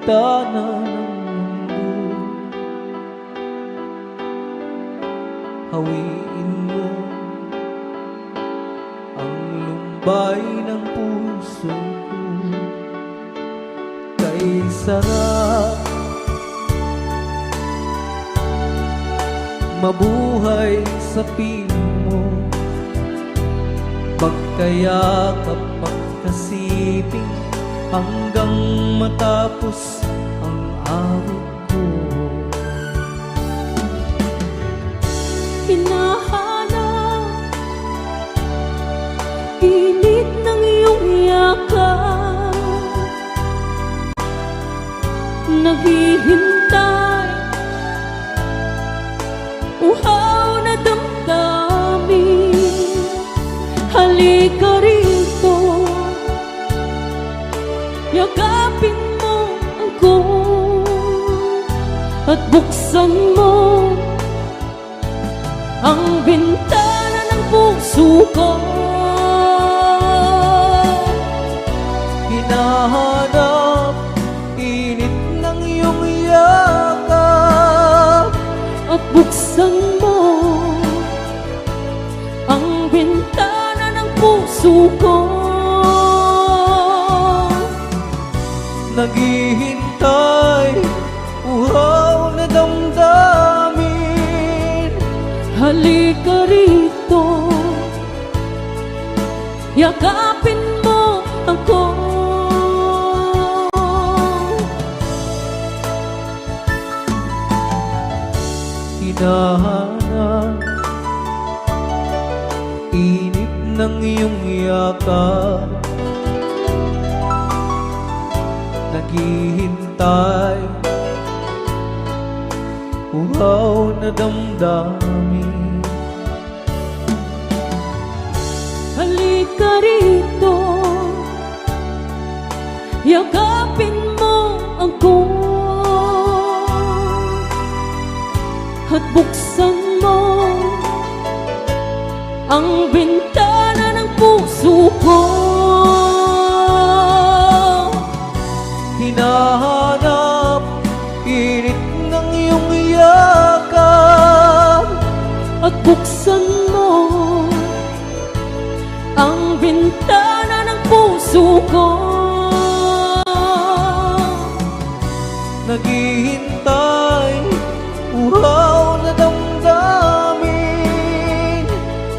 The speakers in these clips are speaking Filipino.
bintana ng mundo. Hawiin mo ang lumbay ng puso ko. Kay sarap mabuhay sa piling mo, pagkayakap pagkasiping hanggang matapos ang awit ko. Hinahanap init ng iyong yakap, naghihintay uhaw na damdamin. Halika rito, yakapin mo ako at buksan mo ang bintana ng puso ko. Hinahanap init ng iyong yakap At buksan mo ang bintana ng puso ko. naghihintay, uhaw na damdamin. Halika rito, yakapin mo ako. Hinahanap init ng iyong yakap, naghihintay, uhaw na damdamin. Halika rito, yakapin mo ako at buksan mo ang bintana ng puso ko. Hinahanap init ng iyong yakap At buksan mo ang bintana ng puso ko. naghihintay, uhaw na damdamin.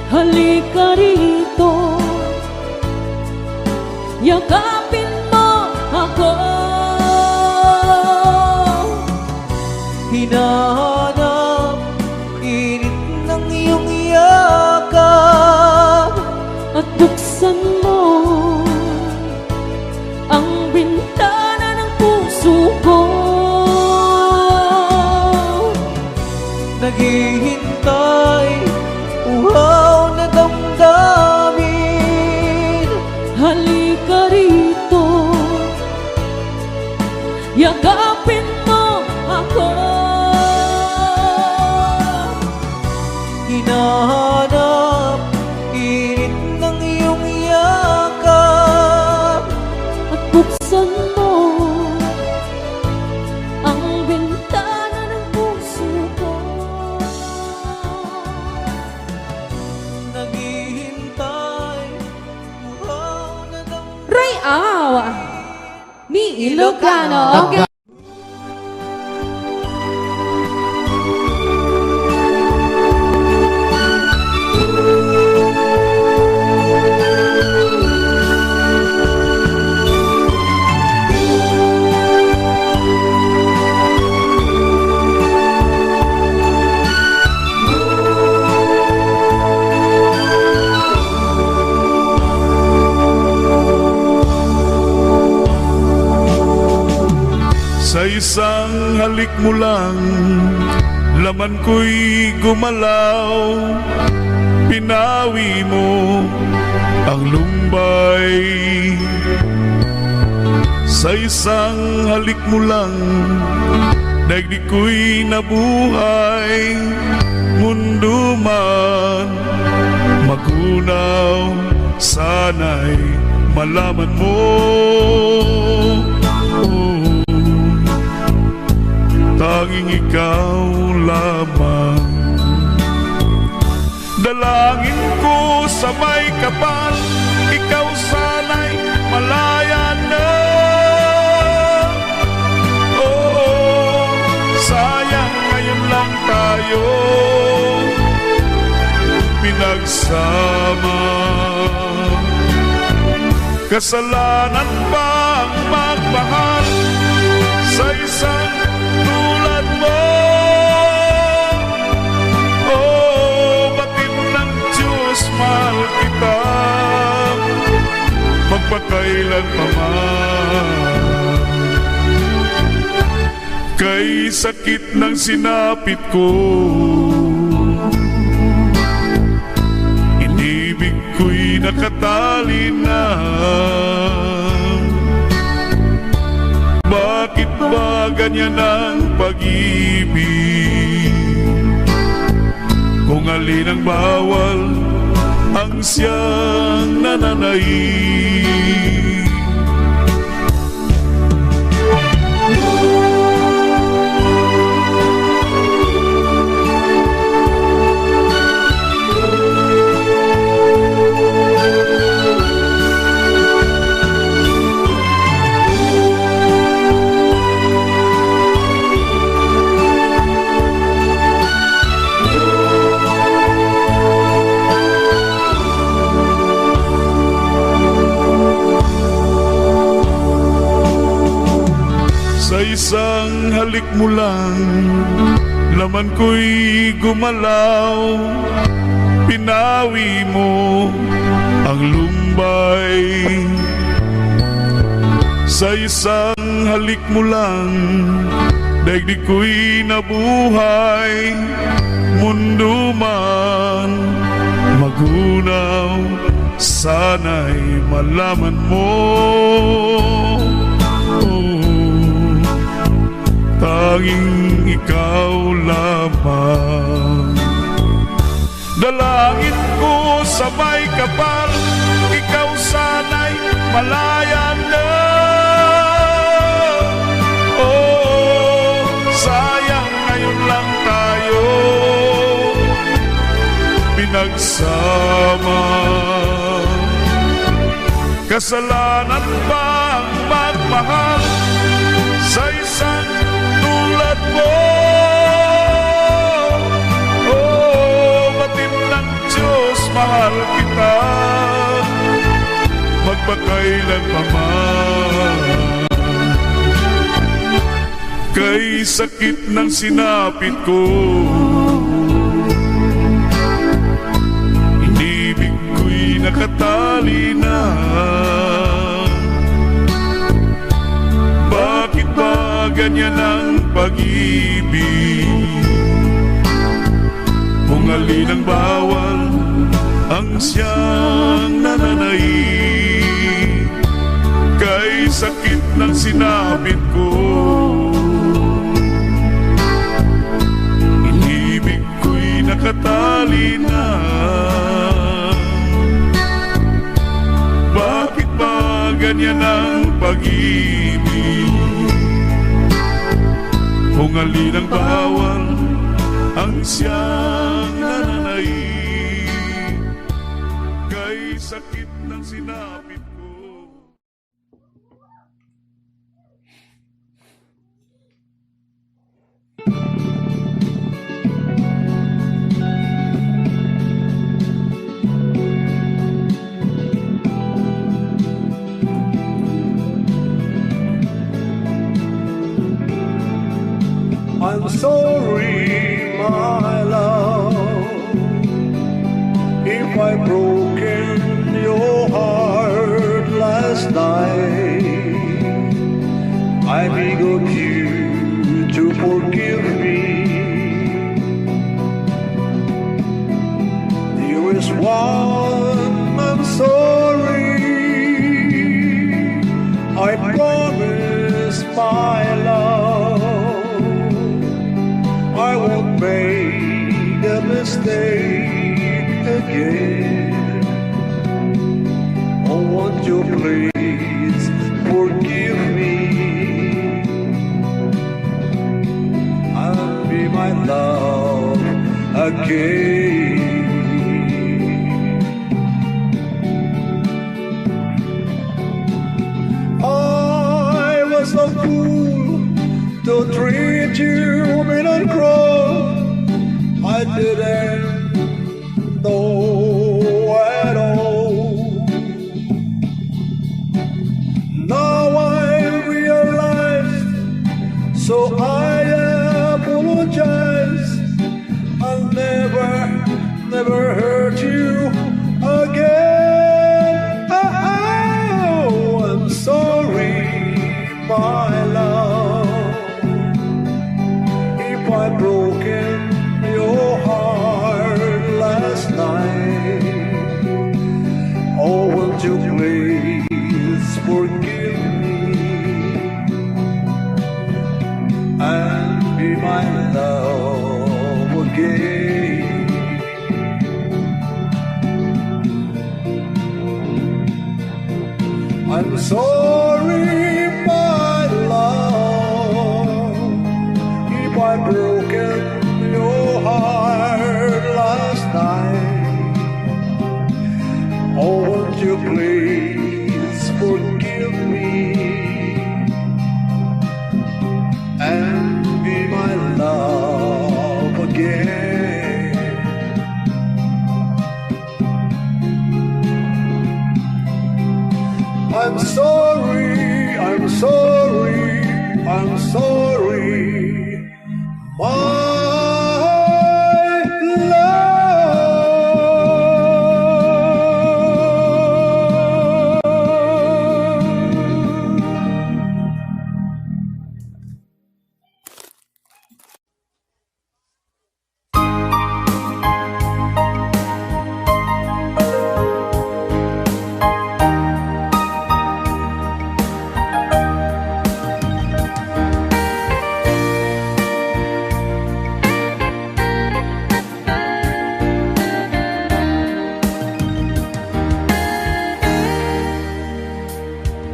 Halika rito, yakapin mo ako. Hinahanap init ng iyong yakap At buksan mo ang bintana ng puso ko. naghihintay, uhaw na damdamin. Halika rito, yakapin mo ako. Hinahanap init ng iyong yakap At buksan mo ang bintana ng puso ko. naghihintay, uhaw na damdamin. Ray Aw ni Ilocano. Okay. Sa isang halik mo lang, laman ko'y gumalaw. Pinawi mo ang lumbay. Sa isang halik mo lang, daigdig ko'y nabuhay. Mundo man magunaw, sana'y malaman mo. Oh. tanging ikaw lamang. Dalangin ko sa may kapal, ikaw sana'y malaya na. Oo, sayang ngayon lang tayo pinagsama. Kasalanan ba ang magmahal sa isang tulad mo? Oh, batid ng Diyos, mahal kita magpakailan pa man. Kay sakit ng sinapit ko, inibig ko'y nakatali na. Bakit ba ganyan ang pag-ibig? Kung alin ang bawal, ang siyang nananaig. Sa isang halik mo lang, laman ko'y gumalaw. Pinawi mo ang lumbay. Sa isang halik mo lang, daigdig ko'y nabuhay. Mundo man magunaw, sana'y malaman mo. Tanging ikaw lamang. Dalangin ko sa may kapal, ikaw sana'y malaya na. Oh, sayang ngayon lang tayo pinagsama. Kasalanan ba ang magmahal sa isang tulad mo? Oh, batid ng Diyos, mahal kita magpakailan pa man. Kay sakit ng sinapit ko, inibig ko'y nakatali na. Bakit ba ganyan ang pag-ibig? Kung alin ang bawal, ang siyang nananaig. Kay sakit ng sinapit ko, inibig ko'y nakatali na. Bakit ba ganyan ang pag-ibig? Kung alin ang bawal, ang siyang nananaig. Kay sakit ng sinapit ko. I'm sorry, my love, if I broken your heart last night. I beg of you to forgive me. Dearest one, I'm sorry. I promise, my love, I won't make a mistake again. Oh, won't you please forgive me? I again. I was a fool to treat you mean and cruel. I didn't know at all. Now I realize, so I apologize. I'll never hurt you again. Oh, I'm sorry, my love, if I've broken your heart last night. Oh, won't you please forgive me and be my love again. I'm sorry, my love, if I've broken your heart last night. Oh, won't you please forgive me and be my love again. I'm sorry, I'm sorry, I'm sorry, my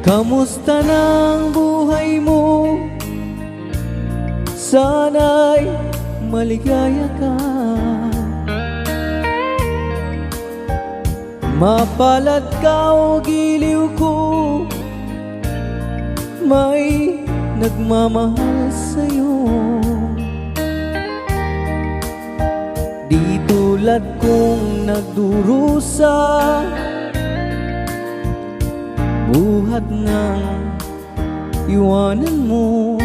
Kamusta ng buhay mo? Sana'y maligaya ka. Mapalad ka o giliw ko, may nagmamahal sa'yo. Di tulad kong nagdurusa, buhat ng iwanan mo.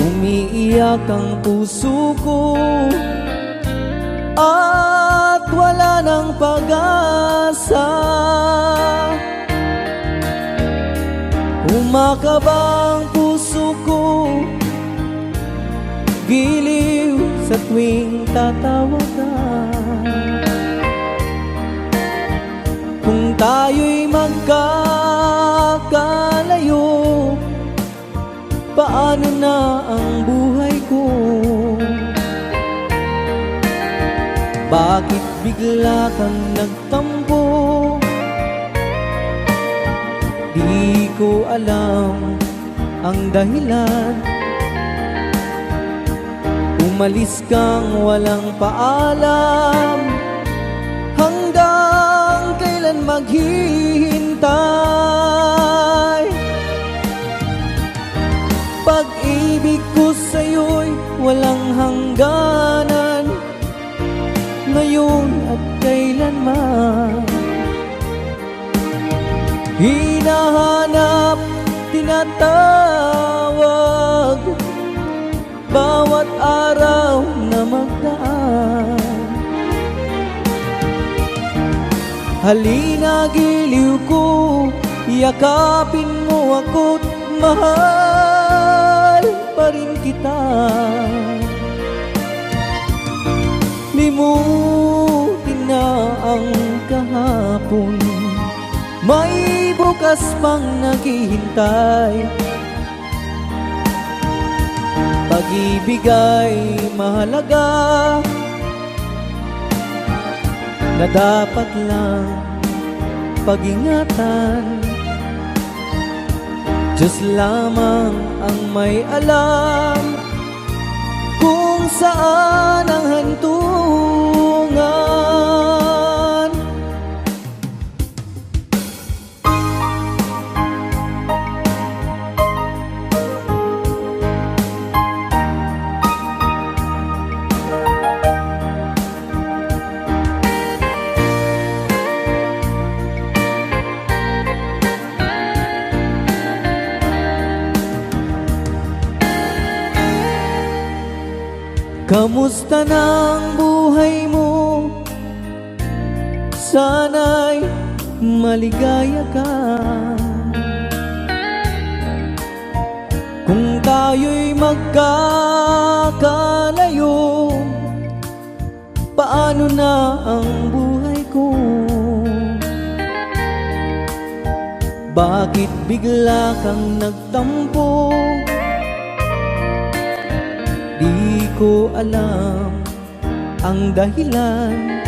Umiiyak ang puso ko at wala ng pag-asa. Umakaba ang puso ko, giliw sa tuwing tatawag ka. Kung tayo'y magkakalayo, paano na ang buhay ko? Bakit bigla kang nagtampo? Di ko alam ang dahilan. Umalis kang walang paalam, hanggang kailan maghihintay? Pag-ibig ko sa'yo'y walang hangganan, ngayon at kailanman. Hinahanap, tinatawag, bawat araw na magdaan. Halina, giliw ko, yakapin mo ako't mahal pa rin kita. Limutin na ang kahapon, may bukas pang naghihintay. Pag-ibig ay mahalaga, na dapat lang pag-ingatan. Diyos lamang ang may alam kung saan ang hantungan. Kamusta ng buhay mo? Sana'y maligaya ka. Kung tayo'y magkakalayo, paano na ang buhay ko? Bakit bigla kang nagtampo? Di ko alam ang dahilan.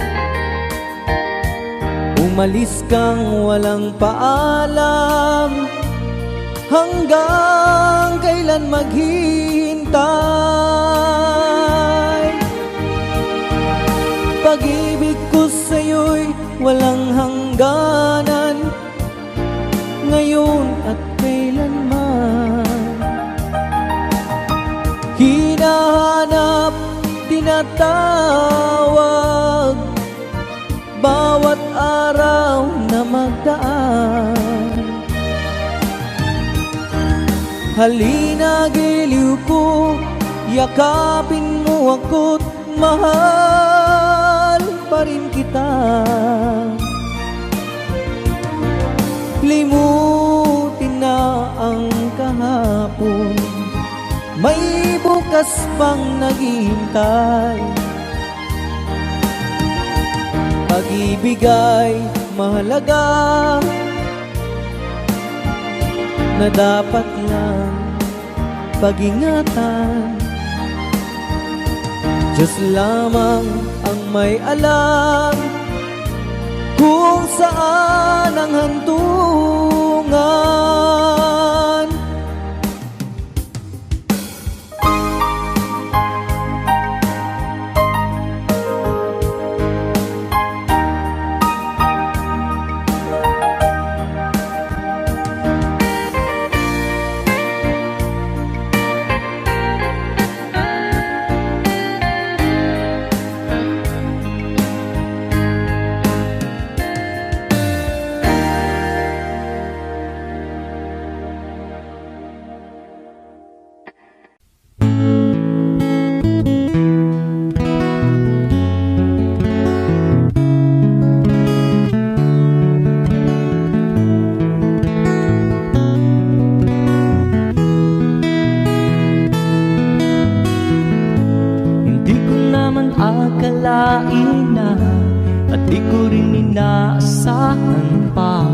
Umalis kang walang paalam. Hanggang kailan maghihintay? Pag-ibig ko sa'yo'y walang hangganan, ngayon at kailanman. Hinahanap, tinatawag, bawat araw na magdaan. Halina, giliw ko, yakapin mo ako't mahal pa rin kita. Limutin na ang kahapon, may bukas pang naghihintay. Pag-ibig ay mahalaga, na dapat lang pag-ingatan. Diyos lamang ang may alam kung saan ang hantungan. Akalain na at di ko rin inaasahan pa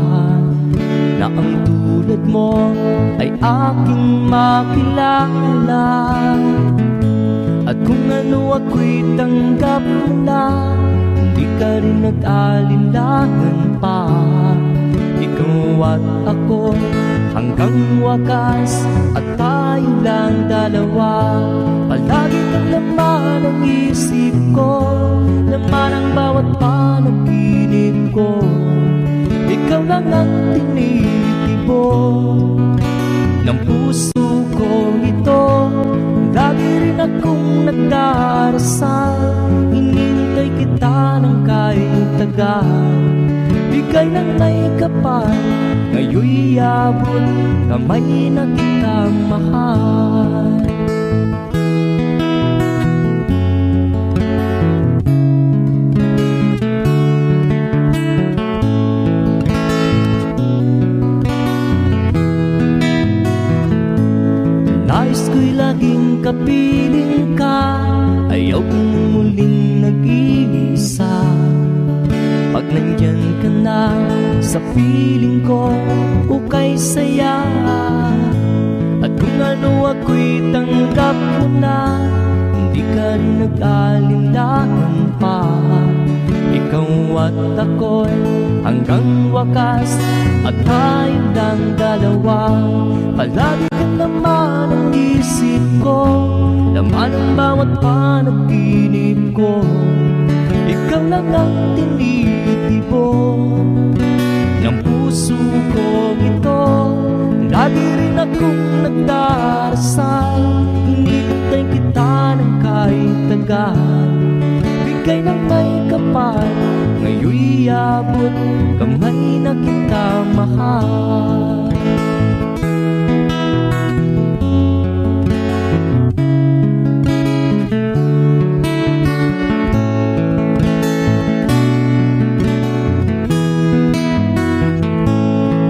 na ang tulad mo ay aking makilala. At kung ano ako'y tanggap mo na, hindi ka rin nag-alinlangan pa. Ikaw at ako hanggang wakas, at tayo lang dalawa. Palagi kang laman ang isip ko, laman ang bawat panaginip ko. Ikaw lang ang tinitibok ng puso ko ito. Lagi rin akong nagdarasal, hinintay kita ng kahit tagal. Bigay ng may kapal, ngayon'y abot kamay na kitang mahal. Nais ko'y laging kapiling ka, ayaw kong muling nag-iisa. Pag nandyan ka na sa piling ko, ukay saya. At kung ano ako'y tanggap mo na, hindi ka rin nag-alinlangan pa. Ikaw at ako'y hanggang wakas, at tayo lang dalawa. Palagi ka naman ang isip ko, laman ang bawat mahal.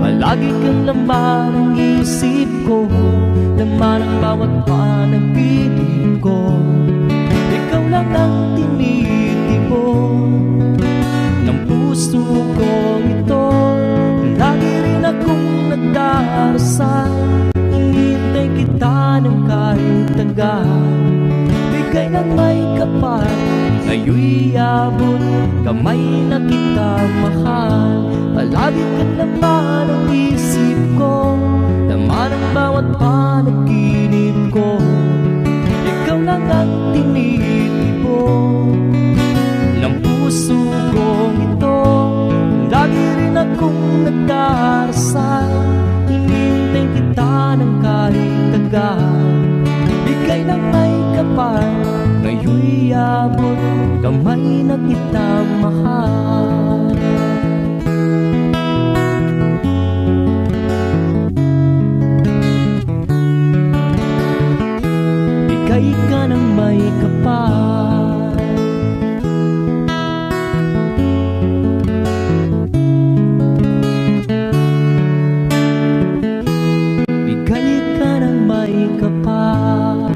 Palagi kang laman ng isip ko, laman ang bawat panaginip ko. Ikaw lang ang tinitipon ng puso ko ito. Lagi rin akong nagdarasal, hinihintay kita ng kahit tagal. Bigay ng may kapal, ngayon'y abot kamay na kita mahal. Palagi kang laman ang isip ko, laman ang bawat panaginip ko. Ikaw lang ang tinitipon ng puso kong ito. Lagi rin akong nagdarasal, hinihintay kita ng kahit tagal. Bigay ng may kapal, ngayon'y abot kamay na kita mahal. Bigay ka ng may kapal, bigay ka ng may kapal.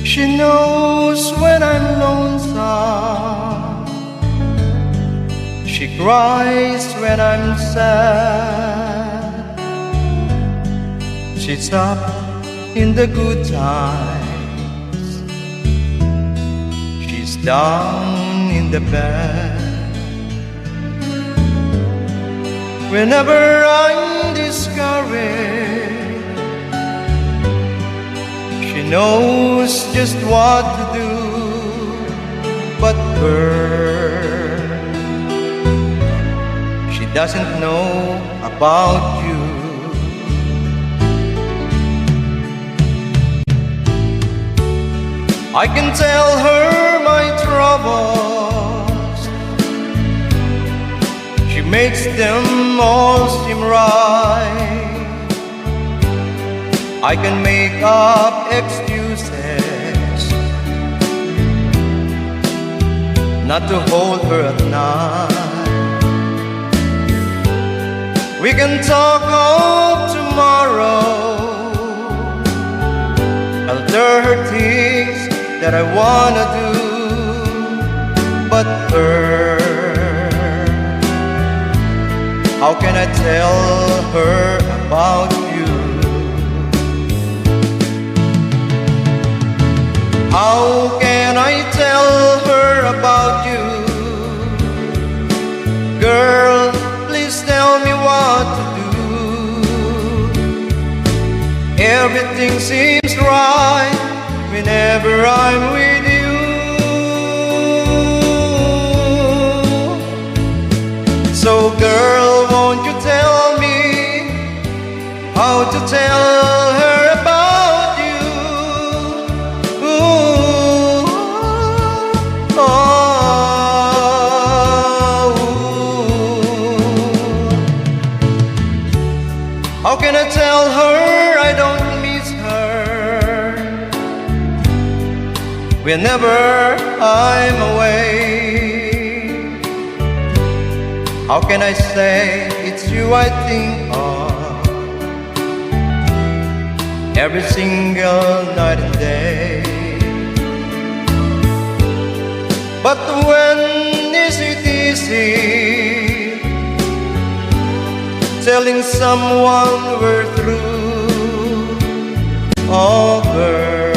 She knows when I'm lonesome, she cries when I'm sad. She's up in the good times, she's down in the bad. Whenever I'm discouraged, she knows just what to do. But her, she doesn't know about you. I can tell her my troubles, she makes them all seem right. I can make up excuses not to hold her at night. We can talk of tomorrow, I'll tell her things that I wanna do. But her, how can I tell her about you? How can I tell her about you? Girl, please tell me what to do. Everything seems right whenever I'm with you. So girl, won't you tell me how to tell her about you? How can I tell her I don't miss her whenever I'm away? How can I say it's you I think of every single night and day? But when is it easy telling someone we're through? Oh girl,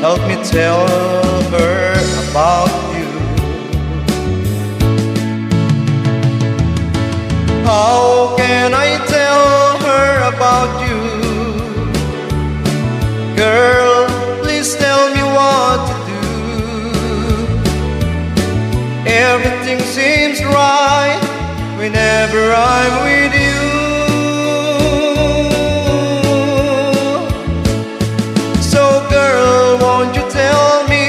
help me tell her about you. How can I tell her about you? Girl, please tell me why Everything seems right whenever I'm with you. So girl, won't you tell me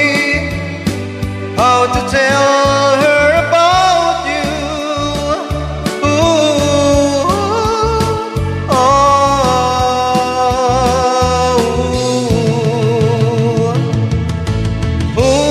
how to tell her about you? Ooh, oh, ooh,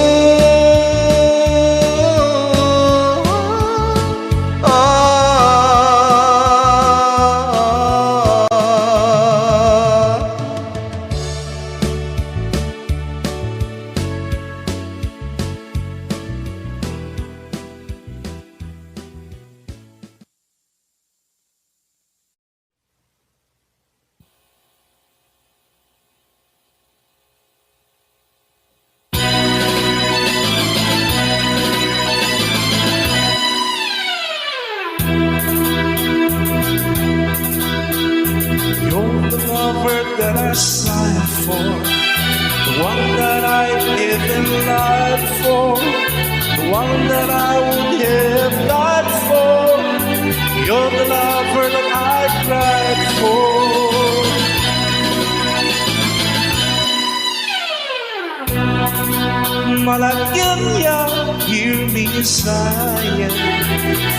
You're the lover that I sigh for, the one that I live and lied for, the one that I would have died for. You're the lover that I cried for. Malagueña, hear me sighing,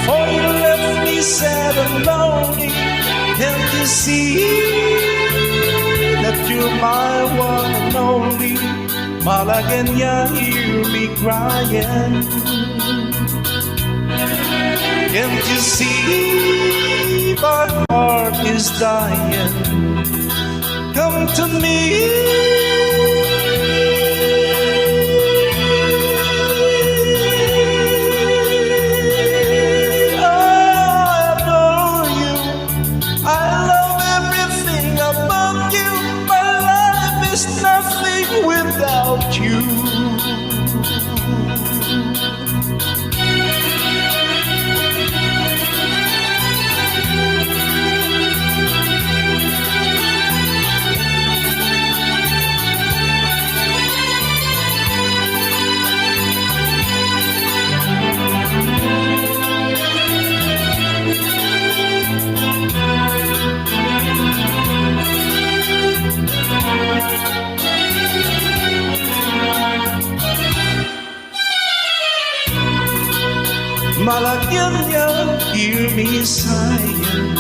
for you left me sad and lonely. Can't you see that you're my one and only? Malagueña, hear me crying. Can't you see my heart is dying? Come to me. Without you, Malagueña, hear me sighing,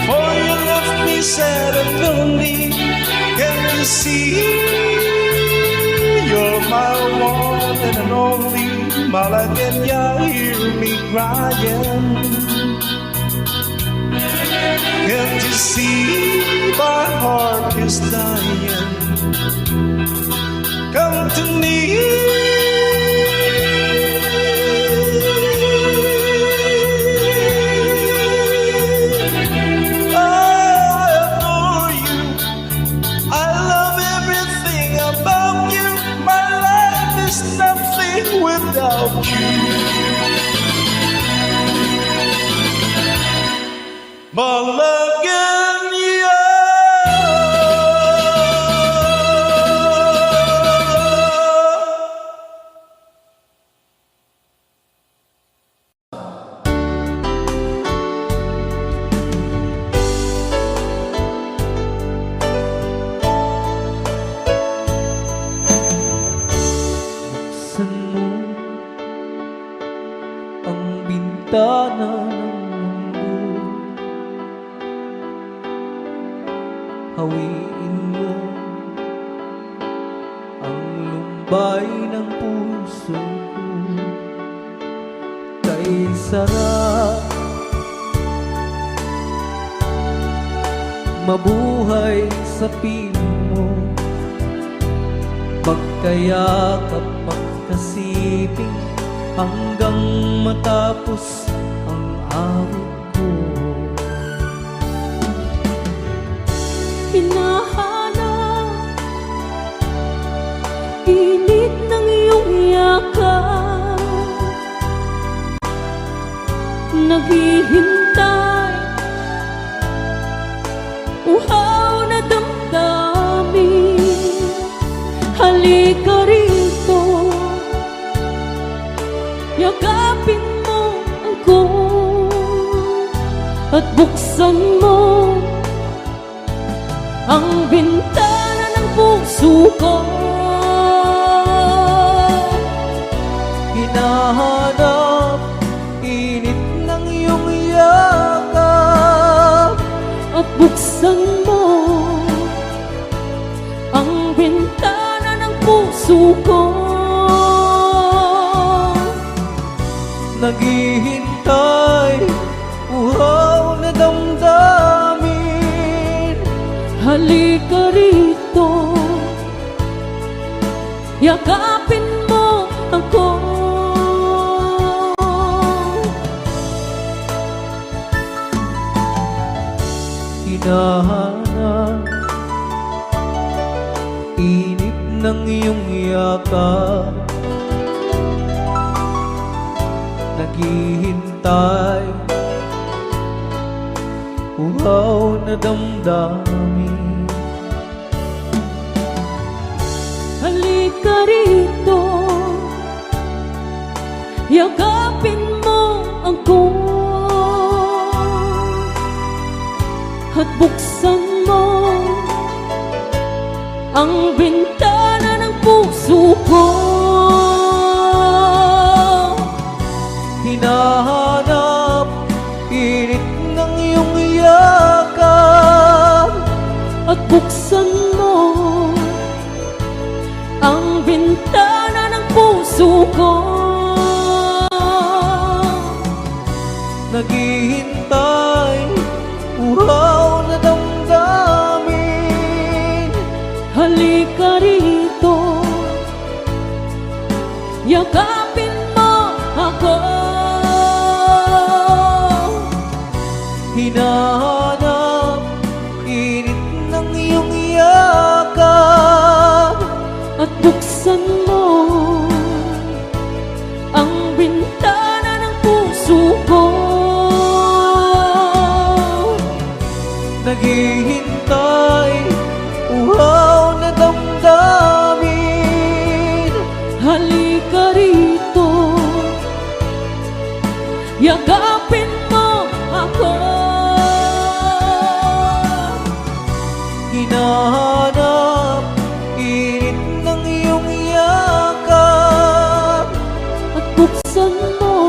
for you left me sad and lonely. Can't you see you're my one and only? Malagueña, hear me crying. Can't you see my heart is dying? Come to me. Without you, Malagueña. Buksan mo ang bintana ng mundo, hawiin mo ang lumbay ng puso ko. Kay sarap mabuhay sa piling mo, magkayakap, magkasiping hanggang matapos ang awit ko. Hinahanap init ng iyong yakap, naghihintay uhaw na damdamin. Halika rito, yaga yakapin mo ako at buksan mo ang bintana ng puso ko. Hinahanap init ng iyong yakap At buksan mo ang bintana ng puso ko. Naghihintay, uhaw na damdamin. Halika rito, yakapin mo ako. Hinahanap init ng iyong yakap. Naghihintay, uhaw na damdamin. Halika rito, yakapin mo ako at buksan mo ang bintana ng puso ko. Hinahanap init ng iyong yakap At buksan mo ang bintana ng puso ko. Naghihintay, uhaw na damdamin. Halika rito, yakapin mo ako. Hinahanap init ng iyong yakap At buksan mo ang bintana ng puso ko. Naghihintay, uhaw na damdamin. Halika rito, yakapin mo ako. Hinahanap init ng iyong yakap At buksan mo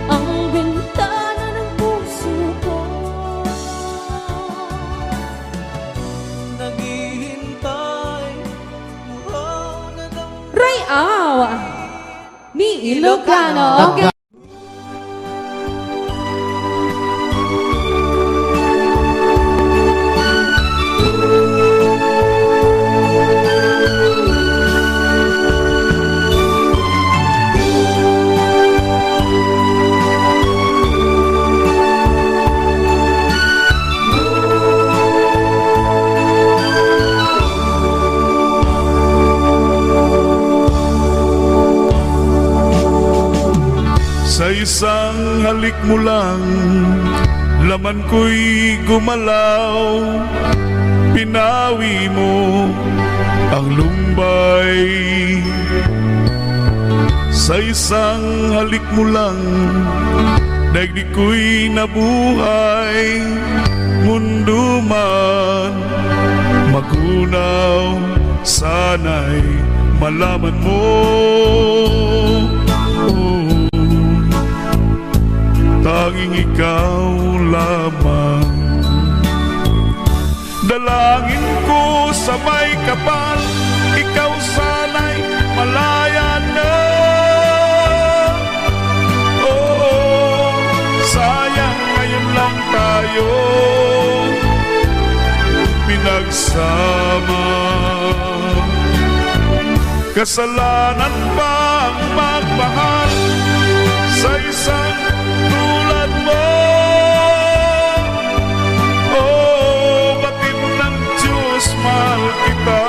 ang bintana ng puso ko. Naghihintay, uhaw na damdamin. Ray Aw ni Ilocano. Okay. Sa isang halik mo lang, laman ko'y gumalaw. Pinawi mo ang lumbay. Sa isang halik mo lang, daigdig ko'y nabuhay. Mundo man magunaw, sana'y malaman mo. Tanging ikaw lamang. Dalangin ko sa may kapal, ikaw sana'y malaya na. Oo, sayang ngayon lang tayo pinagsama. Kasalanan ba ang magmahal sa isang tulad mo? Oh, batid ng Diyos, mahal kita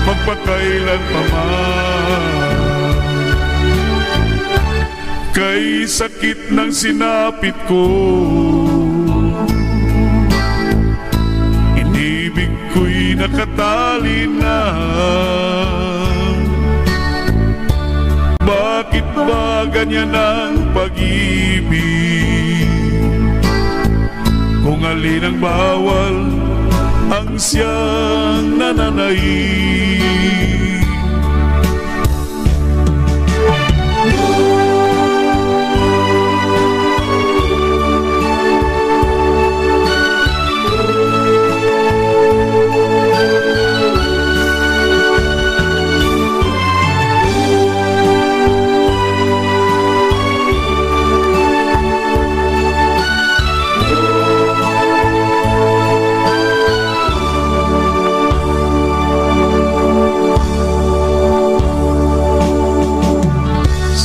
magpakailan pa man. Kay sakit ng sinapit ko, inibig ko'y nakatali na. Bakit ba ganyan ang pag-ibig? Kung alin ang bawal, ang siyang nananaig.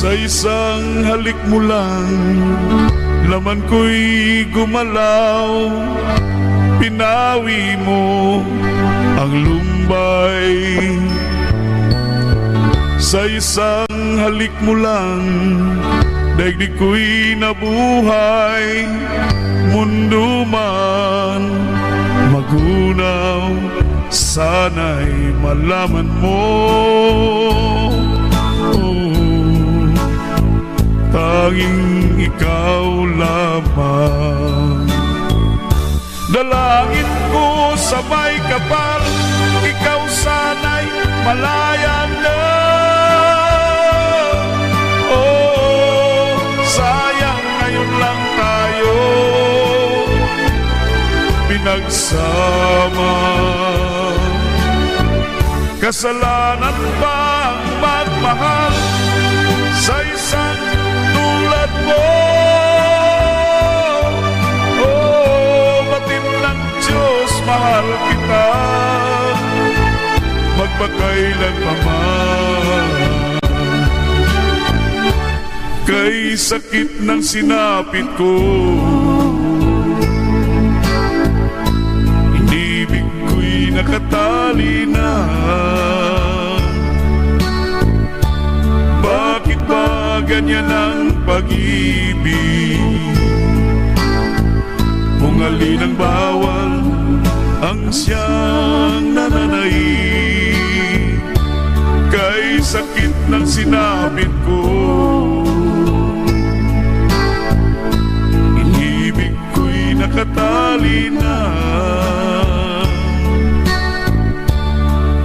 Sa isang halik mo lang, laman ko'y gumalaw. Pinawi mo ang lumbay. Sa isang halik mo lang, daigdig ko'y nabuhay. Mundo man magunaw, sana'y malaman mo. Tanging ikaw lamang. Dalangin ko sa may kapal, ikaw sana'y malaya na. Oh, sayang ngayon lang tayo pinagsama. Kasalanan ba ang magmahal sa isang tulad mo? Oh, batin ng Diyos, mahal kita magpakailan pa man. Kay sakit ng sinapit ko, inibig ko'y nakatali na. Bakit ba ganyan ang pag-ibig? Kung alin ang bawal, ang siyang nananaig. Kay sakit ng sinapit ko, inibig ko'y nakatali na.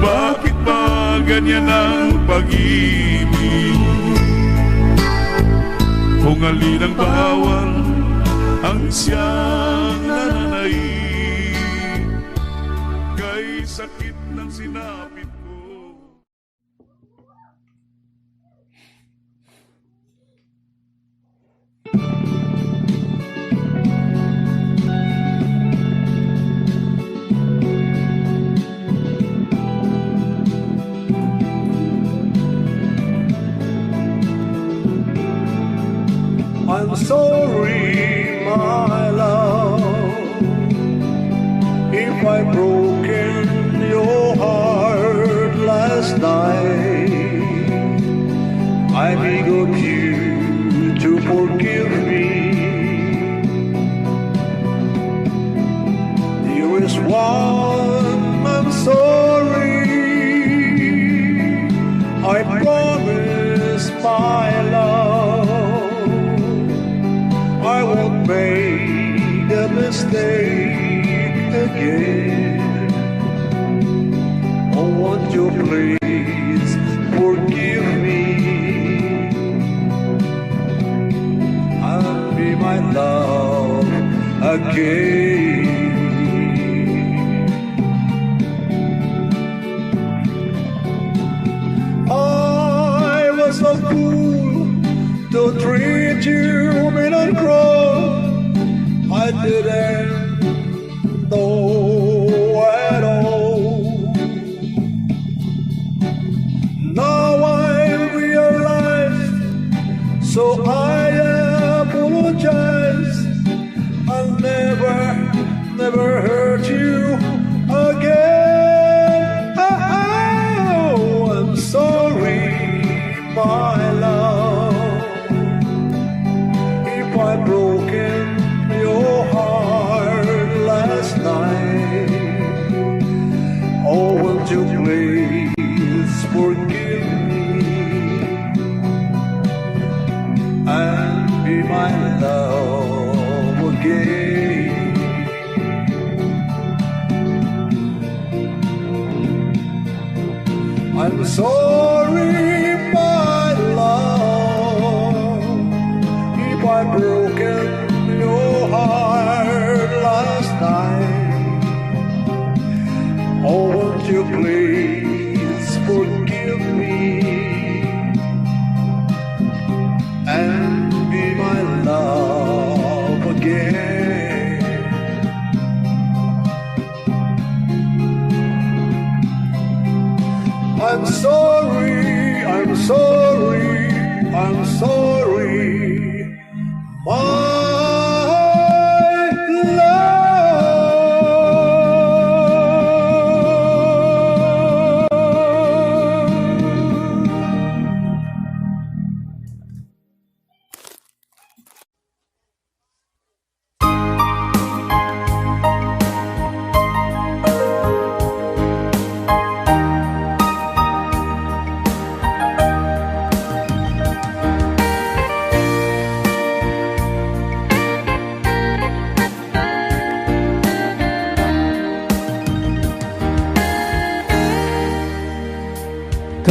Bakit ba ganyan ang pag-ibig? Kung alin ang bawal, ang siyang nananaig. Kay sakit ng sinapit ko. I'm sorry, my love, if I broken your heart last night. I beg of you to forgive me. Dearest one, I'm sorry. I promise, my love, I won't make a mistake again. Oh, won't you please forgive me and be my love again? I was a fool to treat you mean and cruel. I didn't know at all. Now I realize, so I apologize. I'll never hurt you again. Oh, I'm sorry, my love, if I've broken your heart. my love again. I'm sorry, my love, if I broken your heart last night. Oh, won't you please forgive me and be my love again? I'm sorry, I'm sorry, I'm sorry, my love.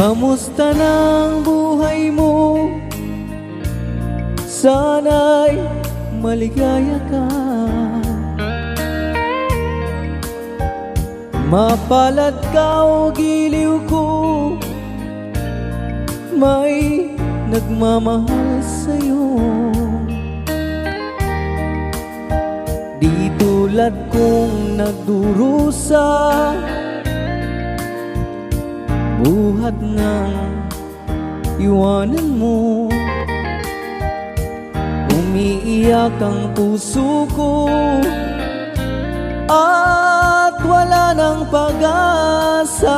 Kamusta ng buhay mo? Sana'y maligaya ka. Mapalad ka o giliw ko, may nagmamahal sa'yo. Di tulad kong nagdurusa, buhat ng iwanan mo. Umiiyak ang puso ko at wala ng pag-asa.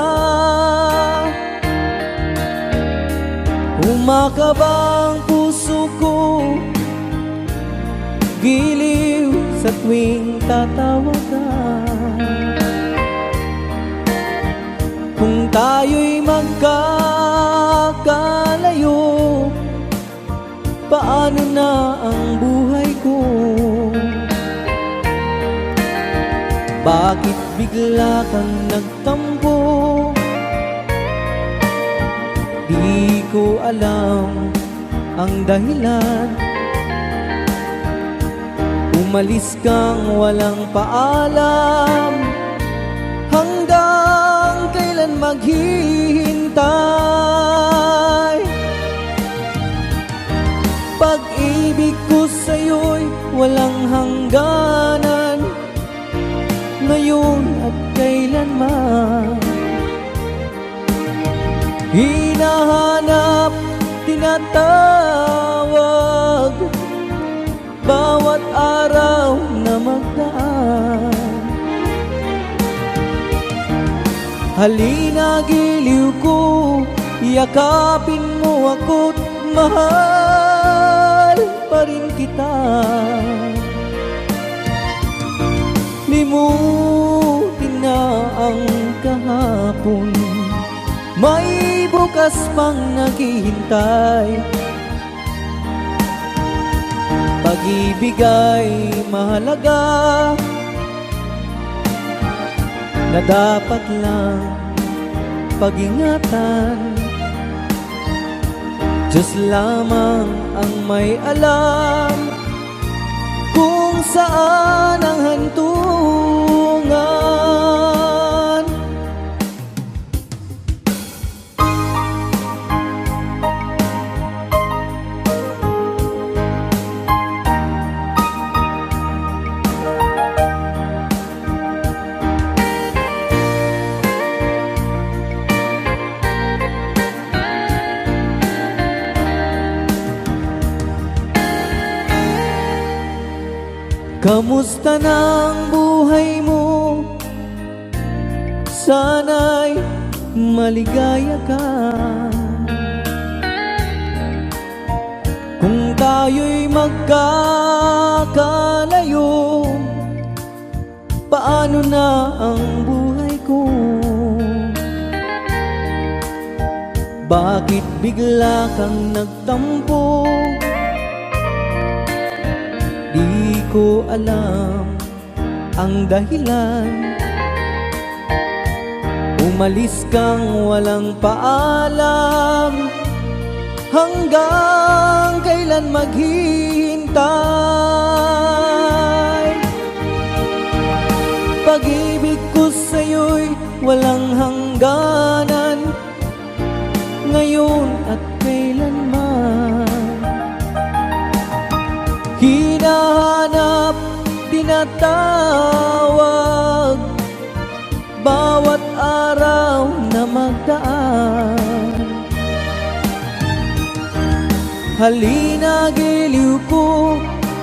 Umakaba ang puso ko, giliw sa tuwing tatawag ka. Kung tayo'y magkakalayo, paano na ang buhay ko? Bakit bigla kang nagtampo? Di ko alam ang dahilan. Umalis kang walang paalam, hanggang kailan maghihintay? Pag-ibig ko sa'yo'y walang hangganan, ngayon at kailanman. Hinahanap, tinatawag, bawat araw na magdaan. Halina, giliw ko, yakapin mo ako't mahal pa rin kita. Limutin na ang kahapon, may bukas pang naghihintay. Pag-ibig ay mahalaga, na dapat lang pag-ingatan. Diyos lamang ang may alam kung saan ang hantungan. Kamusta ng buhay mo? Sana'y maligaya ka. Kung tayo'y magkakalayo, paano na ang buhay ko? Bakit bigla kang nagtampo? ko alam ang dahilan. Umalis kang walang paalam, hanggang kailan maghihintay? Pag-ibig ko sa'yo'y walang hangganan, ngayon at kailanman. Hinahanap, tinatawag, bawat araw na magdaan. Halina, giliw ko,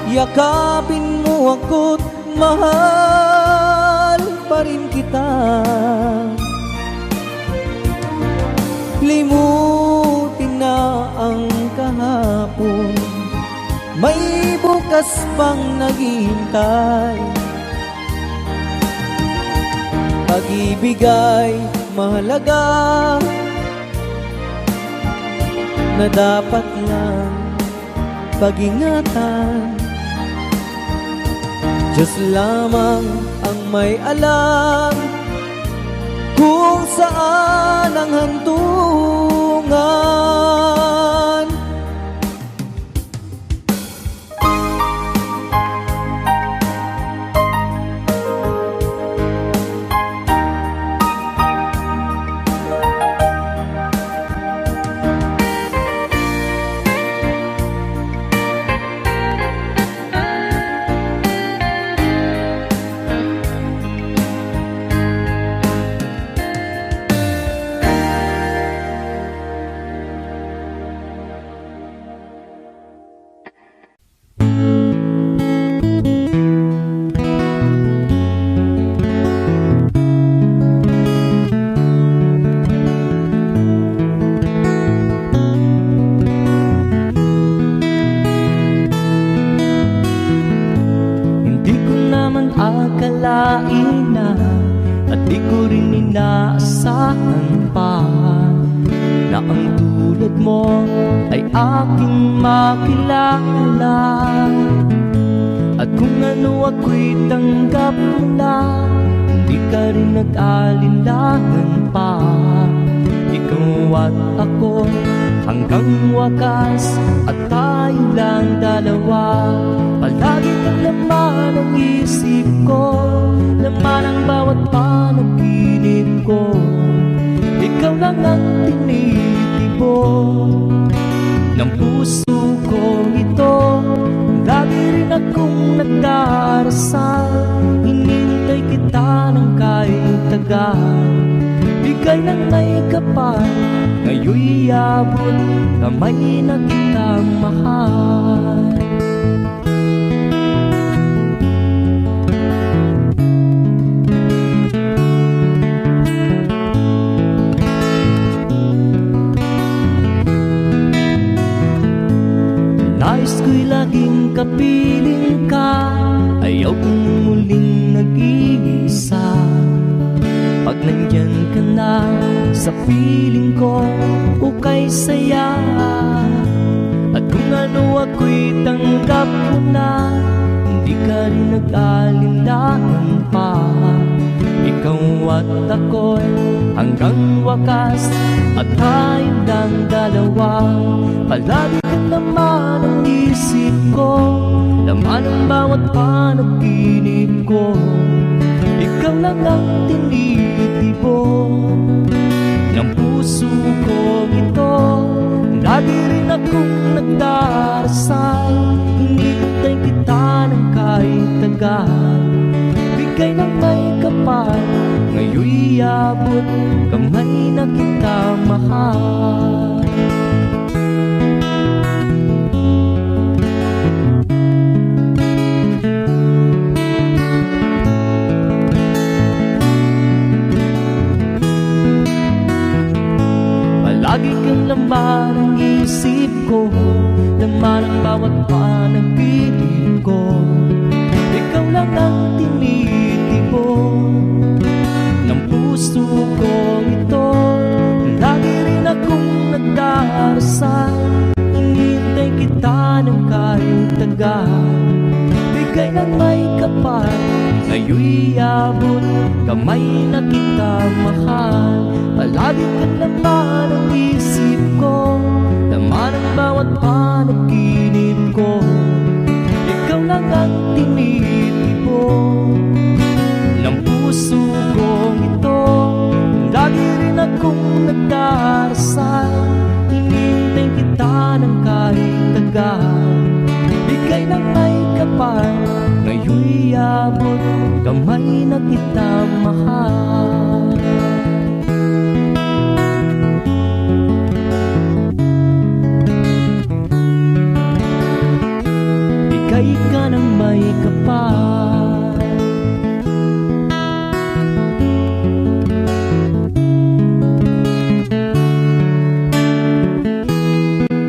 yakapin mo ako't mahal pa rin kita. Limutin na ang kahapon, may bukas pang naghihintay. Pag-ibig ay mahalaga, na dapat lang pag-ingatan. Diyos lamang ang may alam kung saan ang hantungan. Akalain na at di ko rin inaasahan pa na ang tulad mo ay aking makilala. At kung ano ako'y tanggap mo na, hindi ka rin nag-alinlangan pa. Ikaw at ako hanggang wakas, at tayo lang dalawa. Palagi kang laman ng isip ko, laman ang bawat panaginip ko. Ikaw lang ang tinitibok ng puso ko ito. Lagi rin akong nagdarasal, hinintay kita ng kahit tagal. Bigay ng may kapal, ngayon'y abot, kamay na kitang mahal. Nais ko'y laging kapiling ka, ayaw kong muling nag-iisa. Pag nandyan ka na sa piling ko, ukay saya. At kung ano ako'y tanggap mo na, hindi ka rin nag-alinlangan pa. Ikaw at ako'y hanggang wakas, at tayo lang dalawa. Palagi ka naman ang isip ko, laman ang bawat panaginip ko. Ikaw lang ang tinitibok ng puso ko ito. Lagi rin akong nagdarasal, hinintay kita ng kahit tagal. Bigay ng may kapal, ngayon'y abot, kamay na kita mahal. Lagi kang laman ang isip ko, laman ang bawat panaginip ko. Ikaw lang ang tinitibok ng puso ko ito. Lagi rin akong nagdarasal, hinintay kita ng kahit tagal. Bigay ng may kapal, ngayon'y abot kamay na kita mahal. Palagi ka naman ang isip ko, laman ang bawat panaginip ko. Ikaw lang ang tinitipon ng puso kong ito. Lagi rin akong nagdarasal, hinintay kita ng kahit tagal. Bigay ng may kapal, ngayon'y abot kamay na kita mahal. Bigay ka ng may kapal,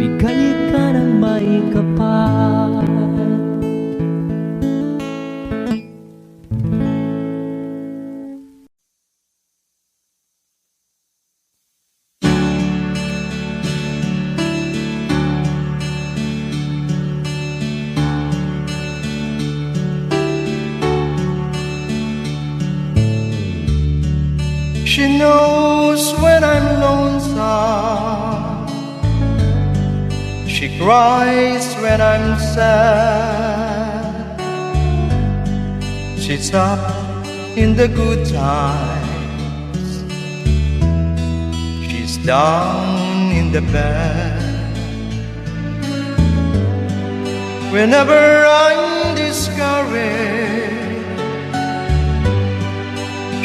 bigay ka ng may kapal. She knows when I'm lonesome. She cries when I'm sad. She's up in the good times. She's down in the bad. Whenever I'm discouraged,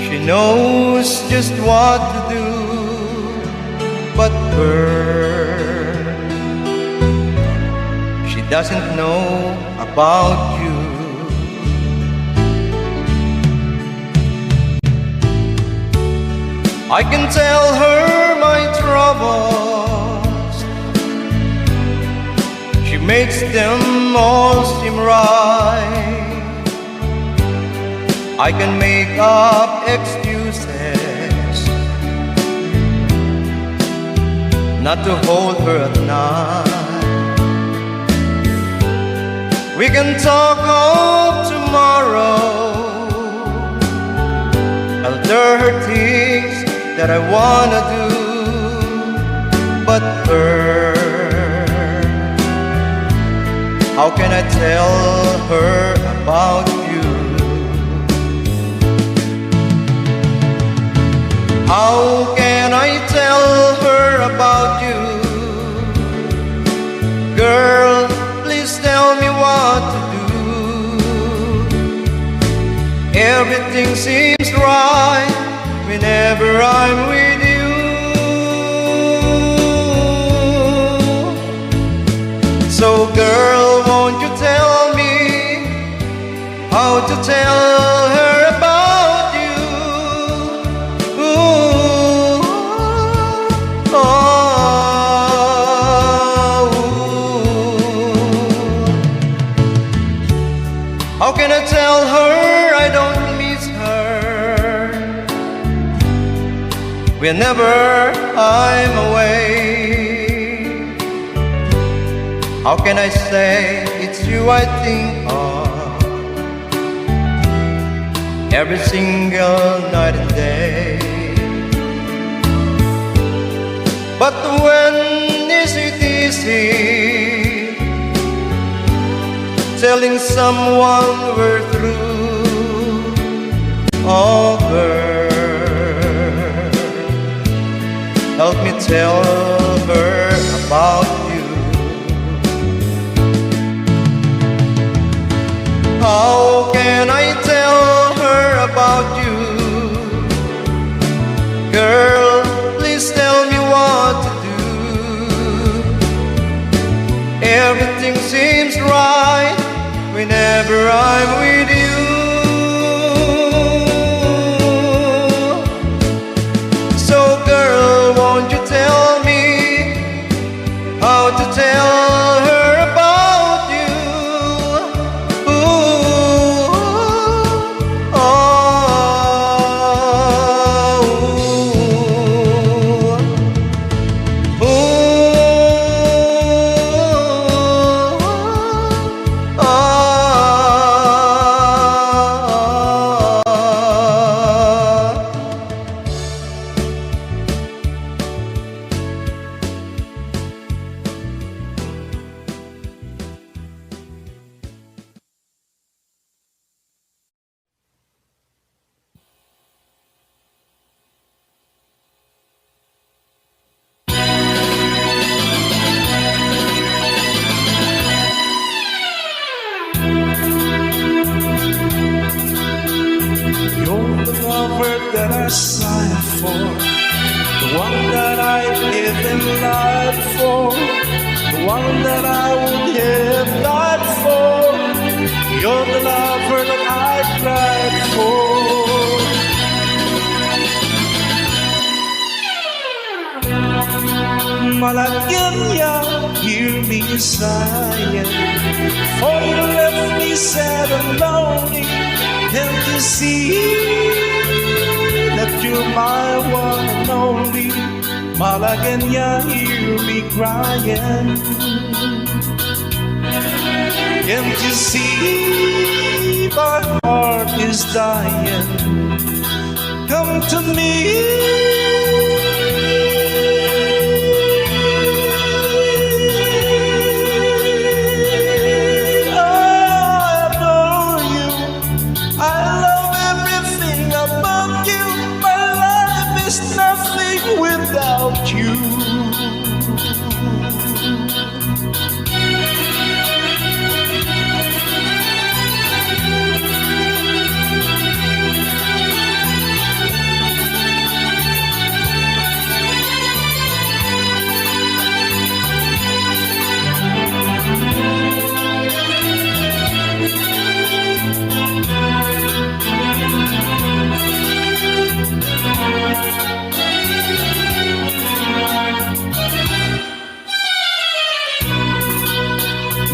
she knows just what to do. But her, she doesn't know about you. I can tell her my troubles. She makes them all seem right. I can make up excuses not to hold her at night. We can talk of tomorrow. I'll tell her things that I wanna do. But her, how can I tell her about you? How can I tell her about you? Girl, please tell me what to do. Everything seems right whenever I'm with you. So girl, won't you tell me how to tell her about you? How can I tell her I don't miss her whenever I'm away? How can I say it's you I think of every single night and day? But when is it easy telling someone we're through? Oh girl, help me tell her about you. How can I tell her about you? Girl, please tell me what to do. Everything seems right whenever I'm with you. So girl, won't you tell me how to tell her about you? Ooh, oh, ooh, ooh, oh. one that I would have died for. You're the lover that I cried for. Malagueña, hear me sighing, for you left me sad and lonely. Can't you see that you're my one and only? Malagueña, hear me crying. Can't you see my heart is dying? Come to me. Without you,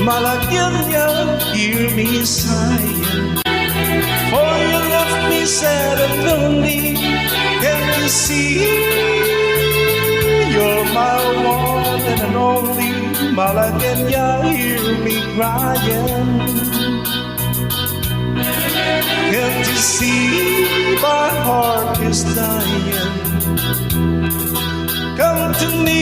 Malagueña, hear me sighing, for you left me sad and lonely. Can't you see you're my one and only? Malagueña, hear me crying. Can't you see my heart is dying? Come to me.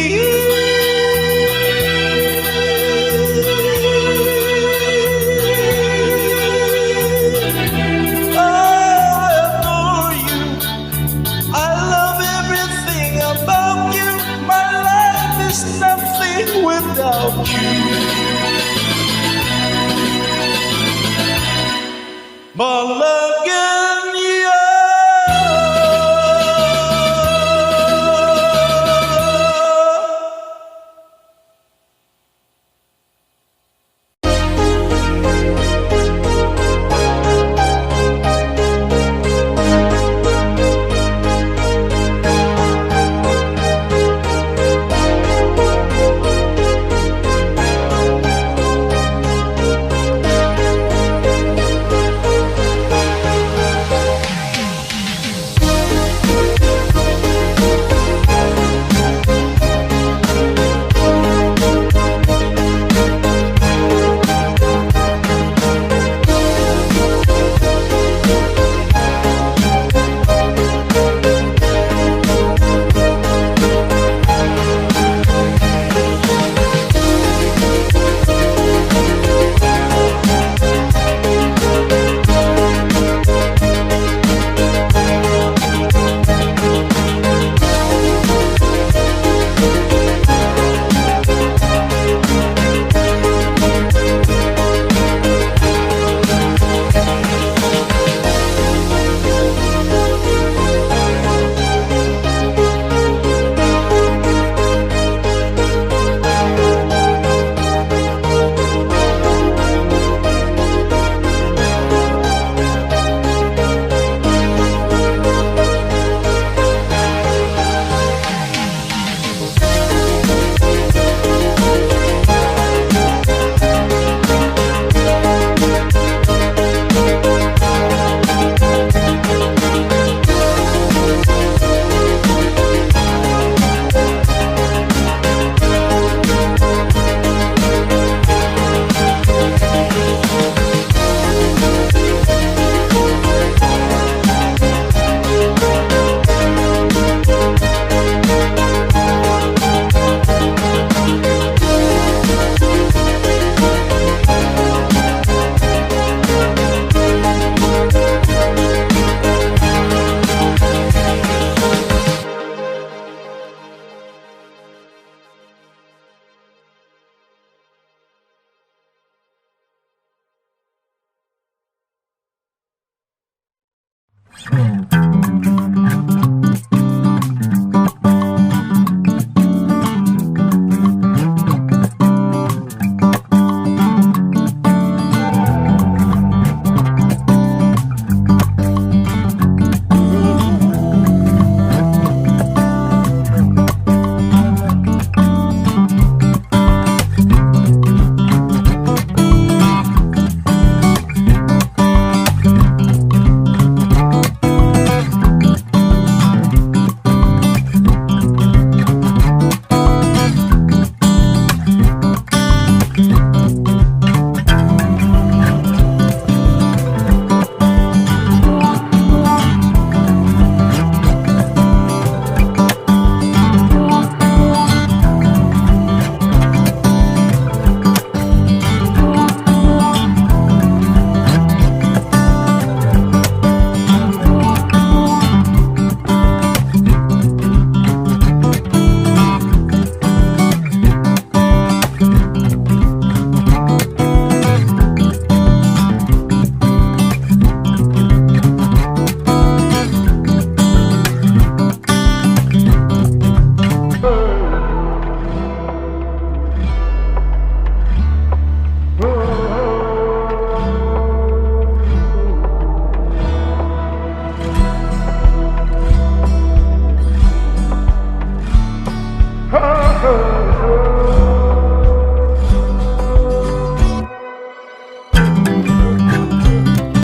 Without you, my love.